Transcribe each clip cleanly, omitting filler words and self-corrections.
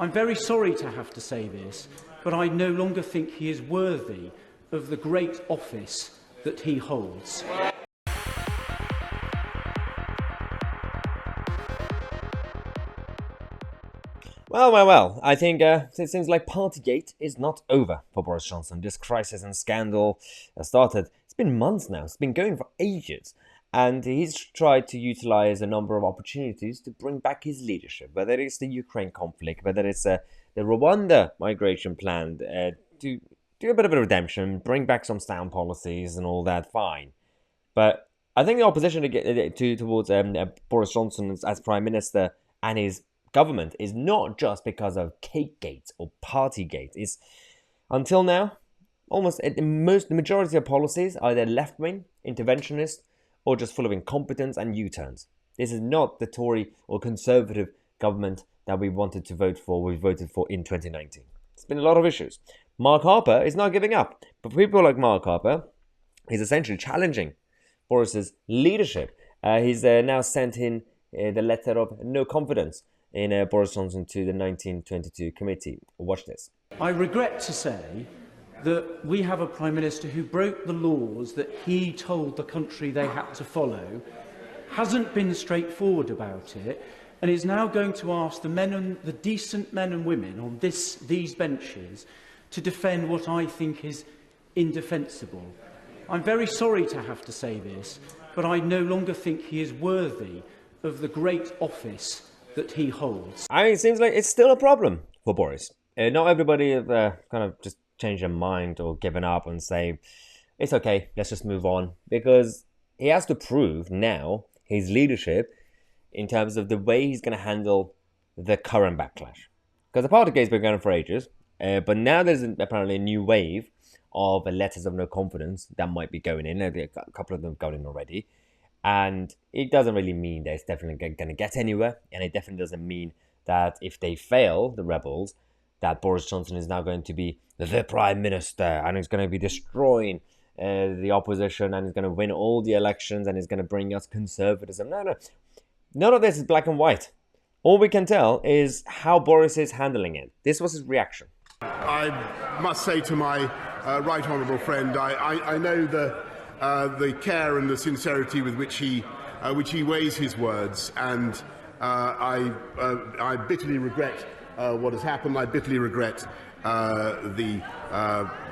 I'm very sorry to have to say this, but I no longer think he is worthy of the great office that he holds. Well, I think it seems like Partygate is not over for Boris Johnson. This crisis and scandal has started. It's been months now. It's been going for ages. And he's tried to utilize a number of opportunities to bring back his leadership, whether it's the Ukraine conflict, whether it's the Rwanda migration plan, to do a bit of a redemption, bring back some sound policies and all that, fine. But I think the opposition towards Boris Johnson as Prime Minister and his government is not just because of Cakegate or Partygate. It's, until now, the majority of policies are either left-wing, interventionist, or just full of incompetence and U-turns. This is not the Tory or Conservative government that we voted for in 2019. It's been a lot of issues. Mark Harper is not giving up. But people like Mark Harper, he's essentially challenging Boris's leadership. He's now sent in the letter of no confidence in Boris Johnson to the 1922 committee. Watch this. I regret to say that we have a Prime Minister who broke the laws that he told the country they had to follow, hasn't been straightforward about it, and is now going to ask the decent men and women on these benches to defend what I think is indefensible. I'm very sorry to have to say this, but I no longer think he is worthy of the great office that he holds. It seems like it's still a problem for Boris. Not everybody have kind of just changed their mind or given up and say, it's okay, let's just move on. Because he has to prove now his leadership in terms of the way he's going to handle the current backlash. Because the Partygate's been going on for ages, but now there's apparently a new wave of letters of no confidence that might be going in. A couple of them have gone in already. And it doesn't really mean that it's definitely going to get anywhere. And it definitely doesn't mean that if they fail, the rebels, that Boris Johnson is now going to be the Prime Minister and he's going to be destroying the opposition and he's going to win all the elections and he's going to bring us conservatism. No. None of this is black and white. All we can tell is how Boris is handling it. This was his reaction. I must say to my right honourable friend, I know the care and the sincerity with which he weighs his words, and I bitterly regret what has happened. I bitterly regret the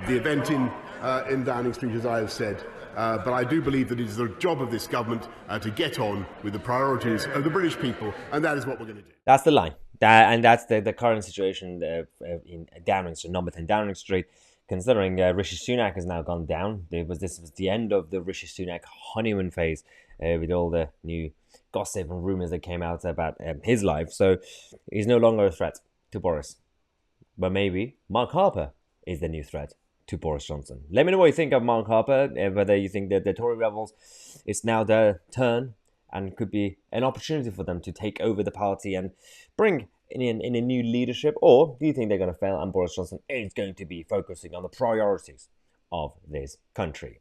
event in Downing Street, as I have said. But I do believe that it is the job of this government to get on with the priorities of the British people, and that is what we're going to do. That's the line. And that's the current situation in Downing Street, number 10 Downing Street. Considering Rishi Sunak has now gone down, this was the end of the Rishi Sunak honeymoon phase with all the new gossip and rumours that came out about his life. So he's no longer a threat to Boris. But maybe Mark Harper is the new threat to Boris Johnson. Let me know what you think of Mark Harper, whether you think that the Tory rebels, it's now their turn and could be an opportunity for them to take over the party and bring in a new leadership, or do you think they're going to fail and Boris Johnson is going to be focusing on the priorities of this country?